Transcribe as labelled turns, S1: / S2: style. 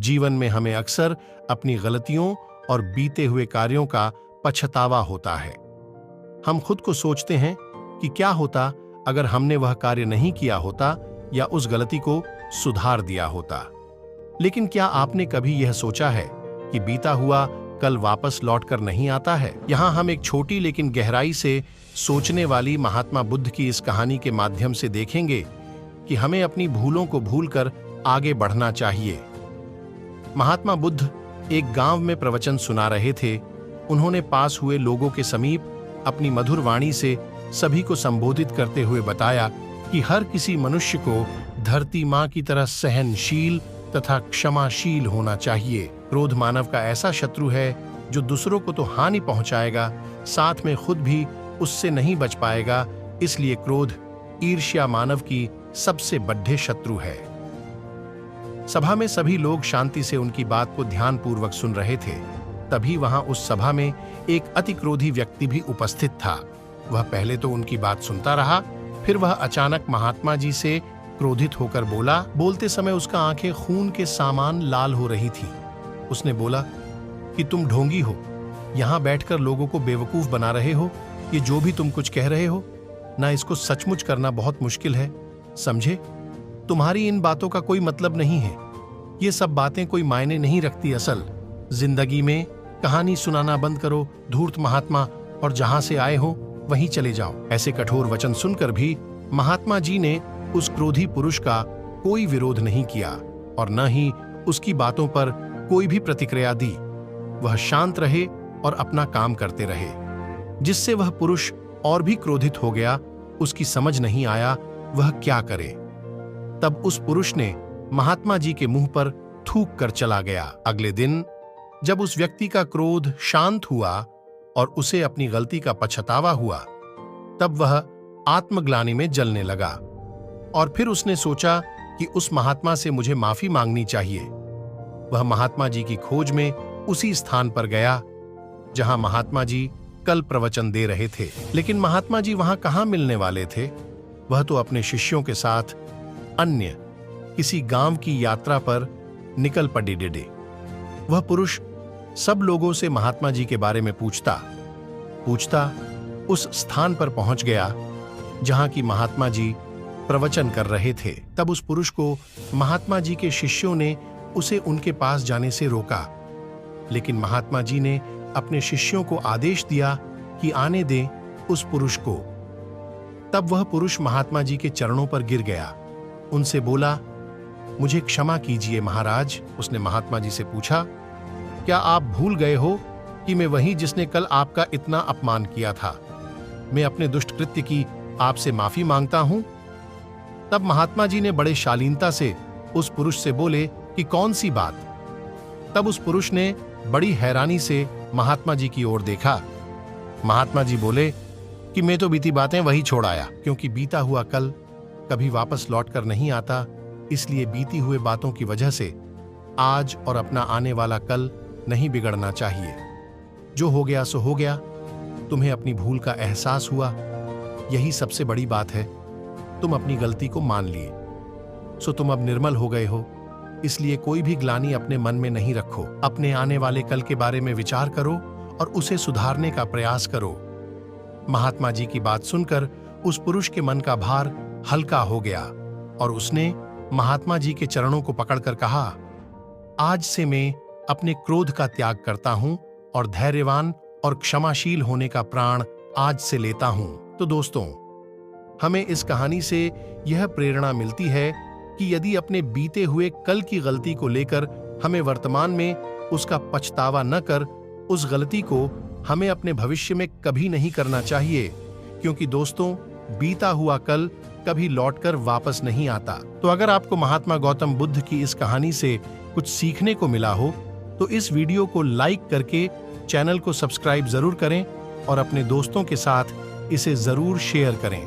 S1: जीवन में हमें अक्सर अपनी गलतियों और बीते हुए कार्यों का पछतावा होता है। हम खुद को सोचते हैं कि क्या होता अगर हमने वह कार्य नहीं किया होता या उस गलती को सुधार दिया होता। लेकिन क्या आपने कभी यह सोचा है कि बीता हुआ कल वापस लौट कर नहीं आता है? यहाँ हम एक छोटी लेकिन गहराई से सोचने वाली महात्मा बुद्ध की इस कहानी के माध्यम से देखेंगे कि हमें अपनी भूलों को भूलकर आगे बढ़ना चाहिए। महात्मा बुद्ध एक गांव में प्रवचन सुना रहे थे। उन्होंने पास हुए लोगों के समीप अपनी मधुर वाणी से सभी को संबोधित करते हुए बताया कि हर किसी मनुष्य को धरती माँ की तरह सहनशील तथा क्षमाशील होना चाहिए। क्रोध मानव का ऐसा शत्रु है जो दूसरों को तो हानि पहुंचाएगा, साथ में खुद भी उससे नहीं बच पाएगा। इसलिए क्रोध, ईर्ष्या मानव की सबसे बड़े शत्रु है। सभा में सभी लोग शांति से उनकी बात को ध्यानपूर्वक सुन रहे थे। तभी वहां उस सभा में एक अति क्रोधी व्यक्ति भी उपस्थित था। वह पहले तो उनकी बात सुनता रहा, फिर वह अचानक महात्मा जी से क्रोधित होकर बोला। बोलते समय उसका आंखें खून के समान लाल हो रही थी। उसने बोला कि तुम ढोंगी हो, यहाँ बैठकर लोगों को बेवकूफ बना रहे हो। ये जो भी तुम कुछ कह रहे हो ना, इसको सचमुच करना बहुत मुश्किल है, समझे? तुम्हारी इन बातों का कोई मतलब नहीं है। ये सब बातें कोई मायने नहीं रखती। असल जिंदगी में कहानी सुनाना बंद करो, धूर्त महात्मा, और जहां से आए हो वहीं चले जाओ। ऐसे कठोर वचन सुनकर भी महात्मा जी ने उस क्रोधी पुरुष का कोई विरोध नहीं किया और न ही उसकी बातों पर कोई भी प्रतिक्रिया दी। वह शांत रहे और अपना काम करते रहे, जिससे वह पुरुष और भी क्रोधित हो गया। उसकी समझ नहीं आया वह क्या करे। तब उस पुरुष ने महात्मा जी के मुंह पर थूक कर चला गया। अगले दिन जब उस व्यक्ति का क्रोध शांत हुआ और उसे अपनी गलती का पछतावा हुआ, तब वह आत्मग्लानि में जलने लगा और फिर उसने सोचा कि उस महात्मा से मुझे माफी मांगनी चाहिए। वह महात्मा जी की खोज में उसी स्थान पर गया जहां महात्मा जी कल प्रवचन दे रहे थे। लेकिन महात्मा जी वहां कहां मिलने वाले थे? वह तो अपने शिष्यों के साथ अन्य किसी गांव की यात्रा पर निकल पड़े। वह पुरुष सब लोगों से महात्मा जी के बारे में पूछता उस स्थान पर पहुंच गया जहां की महात्मा जी प्रवचन कर रहे थे। तब उस पुरुष को महात्मा जी के शिष्यों ने उसे उनके पास जाने से रोका, लेकिन महात्मा जी ने अपने शिष्यों को आदेश दिया कि आने दें उस पुरुष को। तब वह पुरुष महात्मा जी के चरणों पर गिर गया। उनसे बोला, मुझे क्षमा कीजिए महाराज। उसने महात्मा जी से पूछा, क्या आप भूल गए हो कि मैं वही जिसने कल आपका इतना अपमान किया था? मैं अपने दुष्ट कृत्य की आपसे माफी मांगता हूं। तब महात्मा जी ने बड़े शालीनता से उस पुरुष से बोले कि कौन सी बात? तब उस पुरुष ने बड़ी हैरानी से महात्मा जी की ओर देखा। महात्मा जी बोले कि मैं तो बीती बातें वही छोड़ आया, क्योंकि बीता हुआ कल कभी वापस लौट कर नहीं आता। इसलिए बीती हुए बातों की वजह से आज और अपना आने वाला कल नहीं बिगड़ना चाहिए। जो हो गया सो हो गया। तुम्हें अपनी भूल का एहसास हुआ, यही सबसे बड़ी बात है। तुम अपनी गलती को मान लिए, सो तुम अब निर्मल हो गए हो। इसलिए कोई भी ग्लानि अपने मन में नहीं रखो। अपने आने वाले कल के बारे में विचार करो और उसे सुधारने का प्रयास करो। महात्मा जी की बात सुनकर उस पुरुष के मन का भार हल्का हो गया और उसने महात्मा जी के चरणों को पकड़कर कहा, आज से मैं अपने क्रोध का त्याग करता हूं और धैर्यवान और क्षमाशील होने का प्राण आज से लेता हूं। तो दोस्तों, हमें इस कहानी से यह प्रेरणा मिलती है कि यदि अपने बीते हुए कल की गलती को लेकर हमें वर्तमान में उसका पछतावा न कर, उस गलती को हमें अपने भविष्य में कभी नहीं करना चाहिए, क्योंकि दोस्तों, बीता हुआ कल कभी लौटकर वापस नहीं आता। तो अगर आपको महात्मा गौतम बुद्ध की इस कहानी से कुछ सीखने को मिला हो तो इस वीडियो को लाइक करके चैनल को सब्सक्राइब जरूर करें और अपने दोस्तों के साथ इसे जरूर शेयर करें।